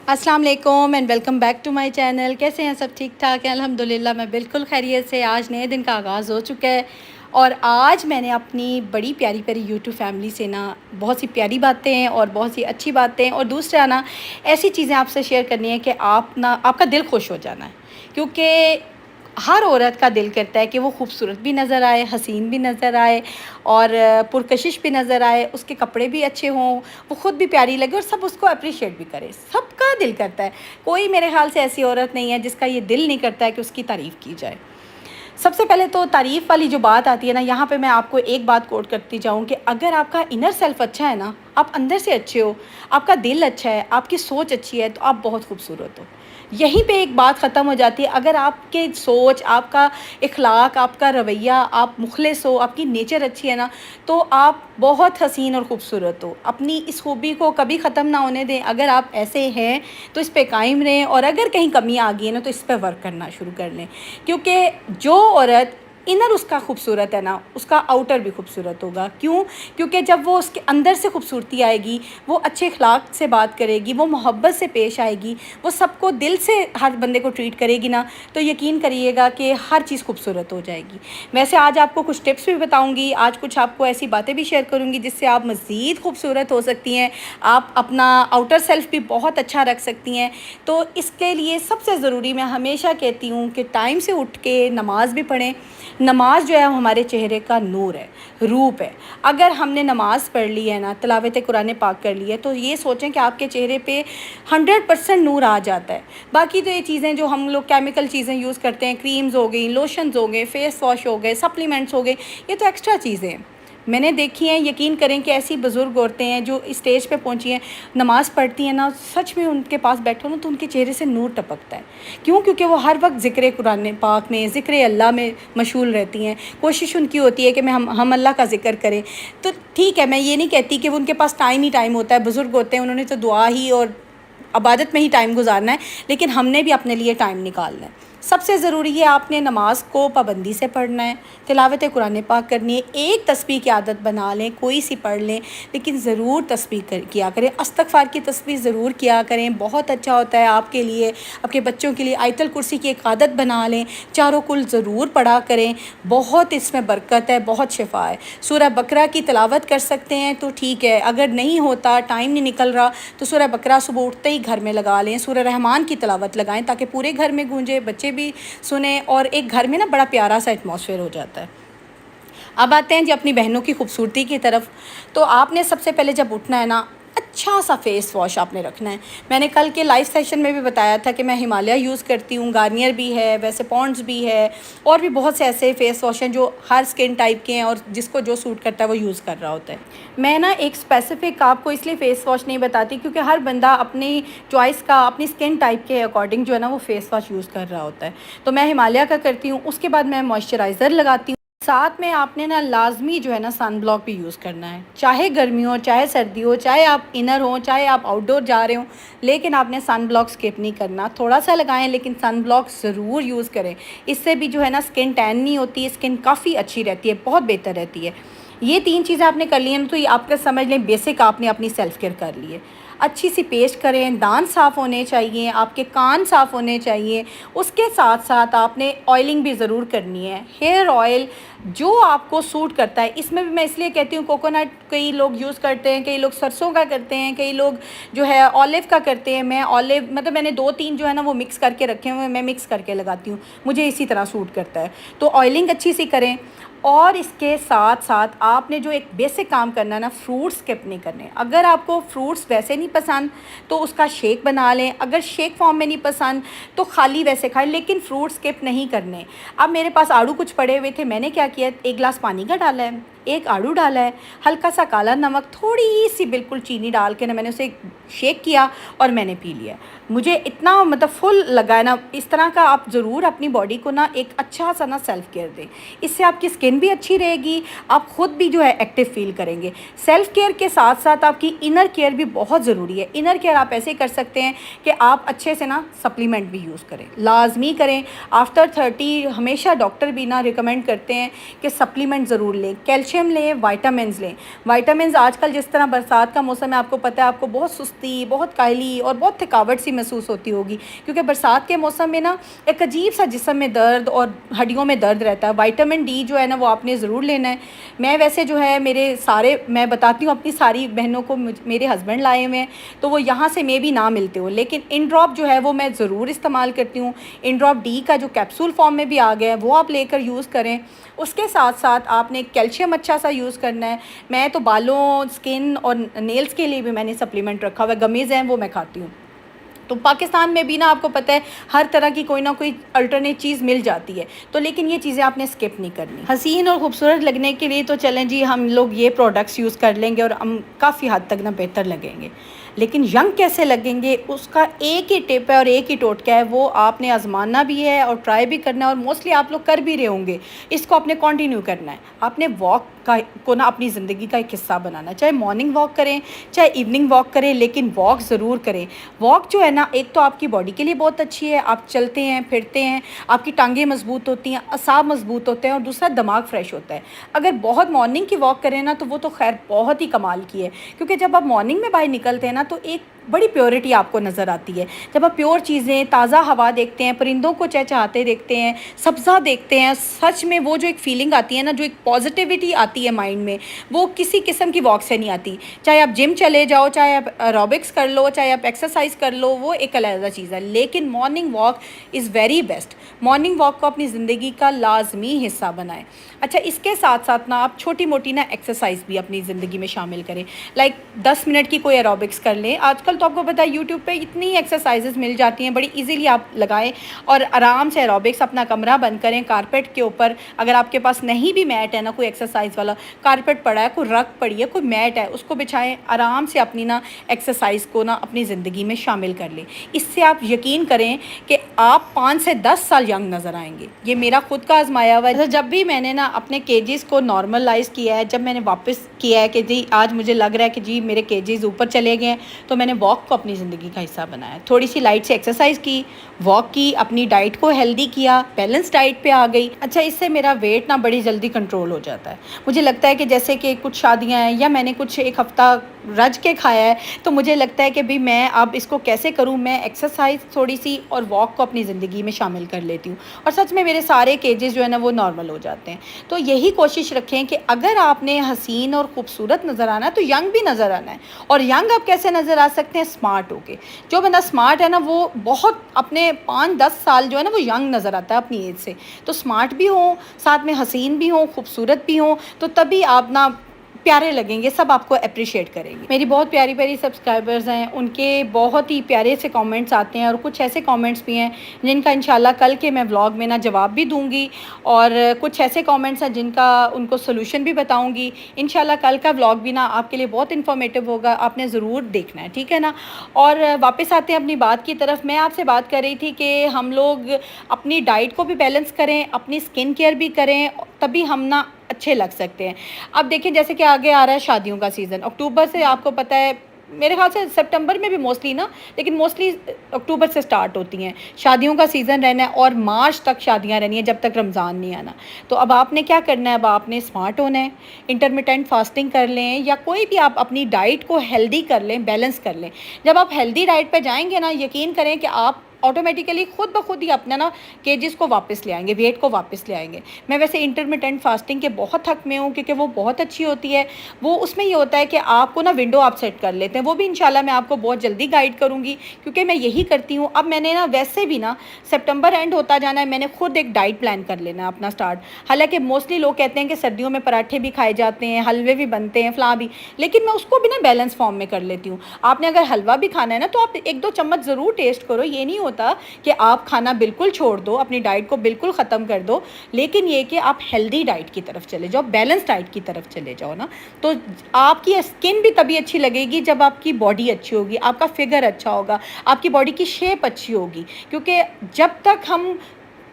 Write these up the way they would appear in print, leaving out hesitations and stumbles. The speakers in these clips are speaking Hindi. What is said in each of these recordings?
अस्सलाम वालेकुम and welcome back to my channel. कैसे हैं सब? ठीक ठाक हैं अल्हम्दुलिल्लाह। मैं बिल्कुल खैरियत से। आज नए दिन का आगाज़ हो चुका है और आज मैंने अपनी बड़ी प्यारी प्यारी यूट्यूब फैमिली से ना बहुत सी प्यारी बातें हैं और बहुत सी अच्छी बातें और दूसरा ना ऐसी चीज़ें आपसे शेयर करनी है कि आप ना आपका दिल खुश हो जाना है, क्योंकि हर औरत का दिल करता है कि वो खूबसूरत भी नज़र आए, हसीन भी नज़र आए और पुरकशिश भी नज़र आए, उसके कपड़े भी अच्छे हों, वो ख़ुद भी प्यारी लगे और सब उसको अप्रिशिएट भी करें। सबका दिल करता है, कोई मेरे ख़्याल से ऐसी औरत नहीं है जिसका ये दिल नहीं करता है कि उसकी तारीफ़ की जाए। सबसे पहले तो तारीफ़ वाली जो बात आती है ना, यहाँ पे मैं आपको एक बात कोट करती जाऊँ कि अगर आपका इनर सेल्फ़ अच्छा है ना, आप अंदर से अच्छे हो, आपका दिल अच्छा है, आपकी सोच अच्छी है, तो आप बहुत खूबसूरत हो। यहीं पे एक बात ख़त्म हो जाती है। अगर आपके सोच, आपका इख़लाक़, आपका रवैया, आप मुख़लिस हो, आपकी नेचर अच्छी है ना, तो आप बहुत हसीन और ख़ूबसूरत हो। अपनी इस खूबी को कभी ख़त्म ना होने दें। अगर आप ऐसे हैं तो इस पे कायम रहें और अगर कहीं कमी आ गई है ना, तो इस पे वर्क करना शुरू कर लें, क्योंकि जो औरत इनर उसका खूबसूरत है ना, उसका आउटर भी खूबसूरत होगा। क्यों? क्योंकि जब वो उसके अंदर से खूबसूरती आएगी, वो अच्छे अखलाक से बात करेगी, वो मोहब्बत से पेश आएगी, वो सबको दिल से हर बंदे को ट्रीट करेगी ना, तो यकीन करिएगा कि हर चीज़ खूबसूरत हो जाएगी। वैसे आज आपको कुछ टिप्स भी बताऊँगी, आज कुछ आपको ऐसी बातें भी शेयर करूँगी जिससे आप मज़ीद खूबसूरत हो सकती हैं, आप अपना आउटर सेल्फ़ भी बहुत अच्छा रख सकती हैं। तो इसके लिए सबसे ज़रूरी मैं हमेशा कहती हूँ कि टाइम से उठ के नमाज़ भी पढ़ें। नमाज़ जो है हमारे चेहरे का नूर है, रूप है। अगर हमने नमाज़ पढ़ ली है ना, तिलावत कुरान पाक कर ली है, तो ये सोचें कि आपके चेहरे पे 100% नूर आ जाता है। बाकी तो ये चीज़ें जो हम लोग केमिकल चीज़ें यूज़ करते हैं, क्रीम्स हो गई, लोशंस हो गए, फेस वॉश हो गए, सप्लीमेंट्स हो गए, ये तो एक्स्ट्रा चीज़ें हैं। मैंने देखी हैं, यकीन करें कि ऐसी बुज़ुर्ग औरतें हैं जो स्टेज पे पहुंची हैं, नमाज़ पढ़ती हैं ना, सच में उनके पास बैठो ना तो उनके चेहरे से नूर टपकता है। क्यों? क्योंकि वो हर वक्त ज़िक्र कुरान पाक में, ज़िक्र अल्लाह में मशगूल रहती हैं। कोशिश उनकी होती है कि हम अल्लाह का ज़िक्र करें। तो ठीक है, मैं ये नहीं कहती कि वो उनके पास टाइम ही टाइम होता है, बुज़ुर्ग होते हैं, उन्होंने तो दुआ ही और इबादत में ही टाइम गुजारना है, लेकिन हमने भी अपने लिए टाइम निकालना है। सबसे ज़रूरी है आपने नमाज़ को पाबंदी से पढ़ना है, तिलावत कुरान पाक करनी है। एक तस्बीह की आदत बना लें, कोई सी पढ़ लें, लेकिन ज़रूर तस्बीह किया करें। इस्तग़फ़ार की तस्बीह ज़रूर किया करें, बहुत अच्छा होता है आपके लिए, आपके बच्चों के लिए। आयतल कुर्सी की एक आदत बना लें, चारों कुल ज़रूर पढ़ा करें, बहुत इसमें बरकत है, बहुत शिफा है। सूरह बकरा की तिलावत कर सकते हैं तो ठीक है, अगर नहीं होता, टाइम नहीं निकल रहा, तो सूरह बकरा सुबह उठते ही घर में लगा लें। सूरह रहमान की तिलावत लगाएं ताकि पूरे घर में गूंजे, बच्चे भी सुने और एक घर में ना बड़ा प्यारा सा एटमॉस्फेयर हो जाता है। अब आते हैं जी अपनी बहनों की खूबसूरती की तरफ। तो आपने सबसे पहले जब उठना है ना, अच्छा सा फेस वॉश आपने रखना है। मैंने कल के लाइव सेशन में भी बताया था कि मैं हिमालय यूज़ करती हूँ, गार्नियर भी है, वैसे पॉन्ड्स भी है और भी बहुत से ऐसे फेस वॉश हैं जो हर स्किन टाइप के हैं और जिसको जो सूट करता है वो यूज़ कर रहा होता है। मैं ना एक स्पेसिफ़िक आपको इसलिए फ़ेस वॉश नहीं बताती क्योंकि हर बंदा अपनी चॉइस का, अपनी स्किन टाइप के अकॉर्डिंग जो है ना वो फ़ेस वॉश यूज़ कर रहा होता है। तो मैं हिमालय का करती हूँ, उसके बाद मैं मॉइस्चराइज़र लगाती हूँ। साथ में आपने ना लाज़मी जो है ना सन ब्लॉक भी यूज़ करना है, चाहे गर्मी हो, चाहे सर्दी हो, चाहे आप इनर हो, चाहे आप आउटडोर जा रहे हो, लेकिन आपने सन ब्लॉक स्किप नहीं करना। थोड़ा सा लगाएं लेकिन सन ब्लॉक ज़रूर यूज़ करें। इससे भी जो है ना स्किन टैन नहीं होती, स्किन काफ़ी अच्छी रहती है, बहुत बेहतर रहती है। ये 3 चीज़ें आपने कर ली हैं तो ये आपका समझ लें बेसिक आपने अपनी सेल्फ़ केयर कर ली है। अच्छी सी पेस्ट करें, दांत साफ़ होने चाहिए, आपके कान साफ़ होने चाहिए। उसके साथ साथ आपने ऑयलिंग भी ज़रूर करनी है। हेयर ऑयल जो आपको सूट करता है, इसमें भी मैं इसलिए कहती हूँ कोकोनट कई लोग यूज़ करते हैं, कई लोग सरसों का करते हैं, कई लोग जो है ऑलिव का करते हैं। मैं ऑलिव मतलब मैंने 2-3 जो है ना वो मिक्स करके रखे हुए हैं, मैं मिक्स करके लगाती हूँ, मुझे इसी तरह सूट करता है। तो ऑयलिंग अच्छी सी करें और इसके साथ साथ आपने जो एक बेसिक काम करना है ना, फ्रूट्स स्किप नहीं करने। अगर आपको फ्रूट्स वैसे नहीं पसंद तो उसका शेक बना लें, अगर शेक फॉर्म में नहीं पसंद तो खाली वैसे खाएं, लेकिन फ्रूट्स स्किप नहीं करने। अब मेरे पास आड़ू कुछ पड़े हुए थे, मैंने क्या किया, 1 गिलास पानी का डाला है, 1 आड़ू डाला है, हल्का सा काला नमक, थोड़ी सी बिल्कुल चीनी डाल के ना मैंने उसे शेक किया और मैंने पी लिया। मुझे इतना मतलब फुल लगा है ना। इस तरह का आप ज़रूर अपनी बॉडी को ना एक अच्छा सा ना सेल्फ़ केयर दें, इससे आपकी स्किन भी अच्छी रहेगी, आप ख़ुद भी जो है एक्टिव फील करेंगे। सेल्फ़ केयर के साथ साथ आपकी इनर केयर भी बहुत ज़रूरी है। इनर केयर आप ऐसे कर सकते हैं कि आप अच्छे से ना सप्लीमेंट भी यूज़ करें, लाजमी करें। आफ्टर 30 हमेशा डॉक्टर भी ना रिकमेंड करते हैं कि सप्लीमेंट ज़रूर लें, कैल्शियम लें, वाइटामिन्स लें। वाइटामिन्स आजकल जिस तरह बरसात का मौसम है, आपको पता है आपको बहुत सुस्ती, बहुत काहली और बहुत थकावट सी महसूस होती होगी, क्योंकि बरसात के मौसम में ना एक अजीब सा जिस्म में दर्द और हड्डियों में दर्द रहता है। विटामिन डी जो है ना वो आपने ज़रूर लेना है। मैं वैसे जो है मैं बताती हूँ अपनी सारी बहनों को, मेरे हस्बैंड लाए हुए हैं तो वो यहाँ से मे भी ना मिलते हो, लेकिन इन ड्रॉप जो है वो मैं ज़रूर इस्तेमाल करती हूँ। इन ड्रॉप डी का जो कैप्सूल फॉर्म में भी आ गया है वो आप लेकर यूज़ करें। उसके साथ साथ आपने कैल्शियम अच्छा सा यूज़ करना है। मैं तो बालों, स्किन और नेल्स के लिए भी मैंने सप्लीमेंट रखा हुआ है, गमीज़ हैं वो मैं खाती हूँ। तो पाकिस्तान में भी ना आपको पता है हर तरह की कोई ना कोई अल्टरनेट चीज़ मिल जाती है, तो लेकिन ये चीज़ें आपने स्किप नहीं करनी। हसीन और ख़ूबसूरत लगने के लिए तो चलें जी, हम लोग ये प्रोडक्ट्स यूज़ कर लेंगे और हम काफ़ी हद तक ना बेहतर लगेंगे, लेकिन यंग कैसे लगेंगे उसका एक ही टिप है और एक ही टोटका है, वो आपने आजमाना भी है और ट्राई भी करना है, और मोस्टली आप लोग कर भी रहे होंगे। इसको आपने कंटिन्यू करना है। आपने वॉक को ना अपनी ज़िंदगी का एक हिस्सा बनाना है, चाहे मॉर्निंग वॉक करें चाहे इवनिंग वॉक करें, लेकिन वॉक ज़रूर करें। वॉक जो है ना, एक तो आपकी बॉडी के लिए बहुत अच्छी है, आप चलते हैं फिरते हैं, आपकी टांगें मजबूत होती हैं, असाब मजबूत होते हैं, और दूसरा दिमाग फ्रेश होता है। अगर बहुत मॉर्निंग की वॉक करें ना तो वो तो खैर बहुत ही कमाल की है, क्योंकि जब आप मॉर्निंग में बाहर निकलते हैं ना तो एक बड़ी प्योरिटी आपको नज़र आती है। जब आप प्योर चीज़ें, ताज़ा हवा देखते हैं, परिंदों को चहचहाते देखते हैं, सब्ज़ा देखते हैं, सच में वो जो एक फ़ीलिंग आती है ना, जो एक पॉजिटिविटी आती है माइंड में, वो किसी किस्म की वॉक से नहीं आती। चाहे आप जिम चले जाओ, चाहे आप एरोबिक्स कर लो, चाहे आप एक्सरसाइज कर लो, वो एक अलग चीज़ है, लेकिन morning walk is very best. Morning walk को अपनी ज़िंदगी का लाजमी हिस्सा बनाएं। अच्छा, इसके साथ साथ ना आप छोटी मोटी ना एक्सरसाइज भी अपनी ज़िंदगी में शामिल करें। लाइक 10 मिनट की कोई एरोबिक्स कर लें। आजकल तो आपको पता है यूट्यूब पे इतनी एक्सरसाइजेज मिल जाती हैं, बड़ी इजीली आप लगाएं और आराम से एरोबिक्स, अपना कमरा बंद करें, कारपेट के ऊपर, अगर आपके पास नहीं भी मैट है ना, कोई एक्सरसाइज वाला कारपेट पड़ा है, कोई रग पड़ी है, कोई मैट है, उसको बिछाएं, आराम से अपनी ना एक्सरसाइज को ना अपनी ज़िंदगी में शामिल कर लें। इससे आप यकीन करें कि आप 5 से 10 साल यंग नज़र आएंगे। ये मेरा खुद का आजमाया हुआ है। जब भी मैंने ना अपने केजीज़ को नॉर्मलाइज़ किया है, जब मैंने वापस किया है कि जी आज मुझे लग रहा है कि जी मेरे केजीज़ ऊपर चले गए हैं, तो मैंने वॉक को अपनी ज़िंदगी का हिस्सा बनाया। थोड़ी सी लाइट से एक्सरसाइज की, वॉक की, अपनी डाइट को हेल्दी किया, बैलेंस डाइट पे आ गई। अच्छा, इससे मेरा वेट ना बड़ी जल्दी कंट्रोल हो जाता है। मुझे लगता है कि जैसे कि कुछ शादियाँ हैं या मैंने कुछ एक हफ़्ता रज के खाया है, तो मुझे लगता है कि भाई मैं अब इसको कैसे करूँ, मैं एक्सरसाइज थोड़ी सी और वॉक को अपनी ज़िंदगी में शामिल कर लेती हूँ, और सच में मेरे सारे केजेस जो है ना वो नॉर्मल हो जाते हैं। तो यही कोशिश रखें कि अगर आपने हसीन और ख़ूबसूरत नज़र आना है तो यंग भी नज़र आना है। और यंग आप कैसे नज़र आ सकते हैं? स्मार्ट होके। जो बंदा स्मार्ट है ना वो बहुत अपने 5-10 साल जो है ना वो यंग नज़र आता है अपनी एज से। तो स्मार्ट भी हो, साथ में हसीन भी हो, खूबसूरत भी हो, तो तभी आप ना प्यारे लगेंगे, सब आपको अप्रिशिएट करेंगे। मेरी बहुत प्यारी प्यारी सब्सक्राइबर्स हैं, उनके बहुत ही प्यारे से कमेंट्स आते हैं, और कुछ ऐसे कमेंट्स भी हैं जिनका इंशाल्लाह कल के मैं व्लॉग में ना जवाब भी दूंगी, और कुछ ऐसे कमेंट्स हैं जिनका उनको सोल्यूशन भी बताऊंगी। इंशाल्लाह कल का व्लॉग भी ना आपके लिए बहुत इन्फॉर्मेटिव होगा, आपने ज़रूर देखना है, ठीक है ना। और वापस आते हैं अपनी बात की तरफ। मैं आपसे बात कर रही थी कि हम लोग अपनी डाइट को भी बैलेंस करें, अपनी स्किन केयर भी करें, तभी हम ना अच्छे लग सकते हैं। अब देखिए, जैसे कि आगे आ रहा है शादियों का सीज़न, अक्टूबर से आपको पता है, मेरे ख्याल से सितंबर में भी मोस्टली ना, लेकिन मोस्टली अक्टूबर से स्टार्ट होती हैं शादियों का सीज़न रहना है, और मार्च तक शादियां रहनी है, जब तक रमज़ान नहीं आना। तो अब आपने क्या करना है? अब आपने स्मार्ट होना है, इंटरमिटेंट फास्टिंग कर लें, या कोई भी आप अपनी डाइट को हेल्दी कर लें, बैलेंस कर लें। जब आप हेल्दी डाइट पर जाएंगे ना, यकीन करें कि आप ऑटोमेटिकली खुद ब खुद ही अपना ना केजेस को वापस ले आएंगे, वेट को वापस ले आएंगे। मैं वैसे इंटरमिटेंट फास्टिंग के बहुत हक में हूँ, क्योंकि वो बहुत अच्छी होती है। वो उसमें ये होता है कि आपको ना विंडो आप सेट कर लेते हैं, वो भी इंशाल्लाह मैं आपको बहुत जल्दी गाइड करूँगी, क्योंकि मैं यही करती हूँ। अब मैंने ना वैसे भी ना सितंबर एंड होता जाना है, मैंने खुद एक डाइट प्लान कर लेना है अपना स्टार्ट। हालाँकि मोस्टली लोग कहते हैं कि सर्दियों में पराठे भी खाए जाते हैं, हलवे भी बनते हैं, फलां भी, लेकिन मैं उसको भी ना बैलेंस फॉर्म में कर लेती हूँ। आपने अगर हलवा भी खाना है ना, तो आप 1-2 चम्मच ज़रूर टेस्ट करो। ये नहीं होता कि आप खाना बिल्कुल छोड़ दो, अपनी डाइट को बिल्कुल ख़त्म कर दो, लेकिन ये कि आप हेल्दी डाइट की तरफ चले जाओ, बैलेंस डाइट की तरफ चले जाओ ना, तो आपकी स्किन भी तभी अच्छी लगेगी जब आपकी बॉडी अच्छी होगी, आपका फिगर अच्छा होगा, आपकी बॉडी की शेप अच्छी होगी। क्योंकि जब तक हम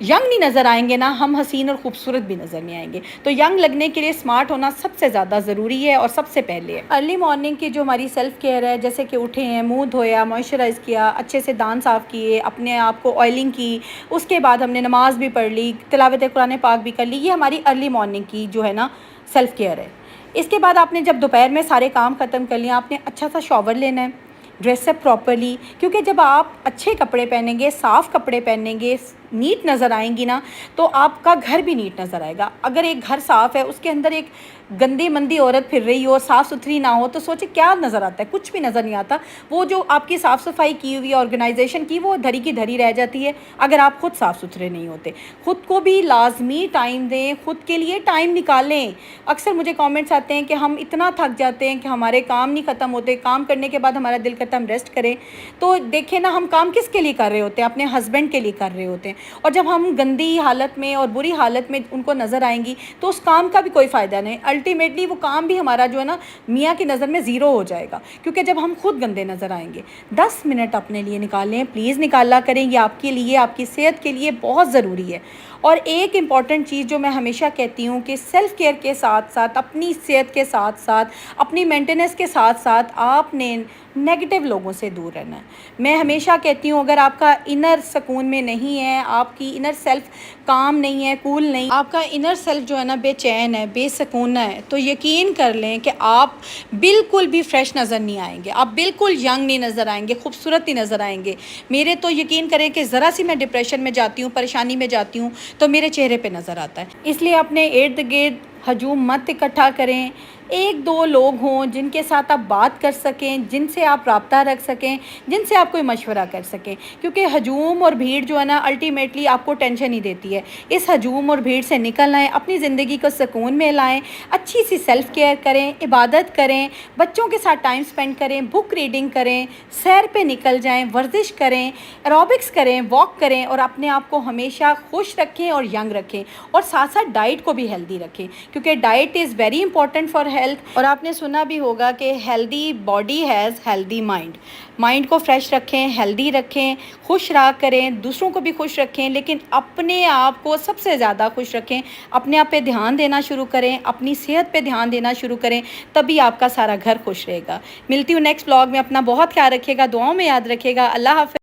यंग नहीं नज़र आएंगे ना, हम हसीन और ख़ूबसूरत भी नज़र नहीं आएंगे। तो यंग लगने के लिए स्मार्ट होना सबसे ज़्यादा ज़रूरी है और सबसे पहले है। अर्ली मॉर्निंग की जो हमारी सेल्फ़ केयर है, जैसे कि उठे हैं, मुंह धोया, मॉइस्चराइज़ किया, अच्छे से दांत साफ़ किए, अपने आप को ऑयलिंग की, उसके बाद हमने नमाज़ भी पढ़ ली, तिलावत कुरान पाक भी कर ली। ये हमारी अर्ली मॉर्निंग की जो है ना सेल्फ़ केयर है। इसके बाद आपने जब दोपहर में सारे काम ख़त्म कर लिया, आपने अच्छा सा शॉवर लेना है, ड्रेसअप प्रॉपरली, क्योंकि जब आप अच्छे कपड़े पहनेंगे, साफ़ कपड़े पहनेंगे, नीट नज़र आएंगी ना, तो आपका घर भी नीट नज़र आएगा। अगर एक घर साफ़ है, उसके अंदर एक गंदी मंदी औरत फिर रही हो, साफ़ सुथरी ना हो, तो सोचे क्या नज़र आता है? कुछ भी नज़र नहीं आता। वो जो आपकी साफ़ सफाई की हुई ऑर्गेनाइजेशन की, वो धरी की धरी रह जाती है अगर आप खुद साफ़ सुथरे नहीं होते। ख़ुद को भी लाजमी टाइम दें, ख़ुद के लिए टाइम निकालें। अक्सर मुझे कमेंट्स आते हैं कि हम इतना थक जाते हैं कि हमारे काम नहीं ख़त्म होते, काम करने के बाद हमारा दिल करता है हम रेस्ट करें। तो देखें ना, हम काम किसके लिए कर रहे होते हैं? अपने हस्बैंड के लिए कर रहे होते हैं। और जब हम गंदी हालत में और बुरी हालत में उनको नज़र आएंगी, तो उस काम का भी कोई फ़ायदा नहीं। अल्टीमेटली वो काम भी हमारा जो है ना मियाँ की नज़र में ज़ीरो हो जाएगा, क्योंकि जब हम खुद गंदे नज़र आएंगे। 10 मिनट अपने लिए निकालें, प्लीज़ निकाला करें। ये आपके लिए, आपकी सेहत के लिए बहुत ज़रूरी है। और एक इम्पॉर्टेंट चीज़ जो मैं हमेशा कहती हूँ कि सेल्फ़ केयर के साथ साथ, अपनी सेहत के साथ साथ, अपनी मेंटेनेंस के साथ साथ आपने नेगेटिव लोगों से दूर रहना है। मैं हमेशा कहती हूँ, अगर आपका इनर सुकून में नहीं है, आपकी इनर सेल्फ काम नहीं है, कूल नहीं, आपका इनर सेल्फ जो है ना बेचैन है, बेसुकून है, तो यकीन कर लें कि आप बिल्कुल भी फ्रेश नज़र नहीं आएंगे, आप बिल्कुल यंग नहीं नज़र आएंगे, खूबसूरत नहीं नज़र आएंगे। मेरे तो यकीन करें कि ज़रा सी मैं डिप्रेशन में जाती हूँ, परेशानी में जाती हूँ, तो मेरे चेहरे पे नज़र आता है। इसलिए अपने इर्द गिर्द हजूम मत इकट्ठा करें। एक दो लोग हों जिनके साथ आप बात कर सकें, जिनसे आप राब्ता रख सकें, जिनसे आप कोई मशवरा कर सकें, क्योंकि हजूम और भीड़ जो है ना अल्टीमेटली आपको टेंशन ही देती है। इस हजूम और भीड़ से निकल आएँ, अपनी ज़िंदगी को सुकून में लाएँ, अच्छी सी सेल्फ़ केयर करें, इबादत करें, बच्चों के साथ टाइम स्पेंड करें, बुक रीडिंग करें, सैर पे निकल जाएँ, वर्जिश करें, एरोबिक्स करें, वॉक करें, और अपने आप को हमेशा खुश रखें और यंग रखें। और साथ साथ डाइट को भी हेल्दी रखें, क्योंकि diet is very important for health. और आपने सुना भी होगा कि healthy body has healthy mind. Mind को फ्रेश रखें, हेल्दी रखें, खुश रहा करें, दूसरों को भी खुश रखें, लेकिन अपने आप को सबसे ज़्यादा खुश रखें। अपने आप पे ध्यान देना शुरू करें, अपनी सेहत पे ध्यान देना शुरू करें, तभी आपका सारा घर खुश रहेगा। मिलती हूँ नेक्स्ट व्लॉग में। अपना बहुत ख्याल रखिएगा, दुआओं में याद रखिएगा। अल्लाह हाफ़िज़।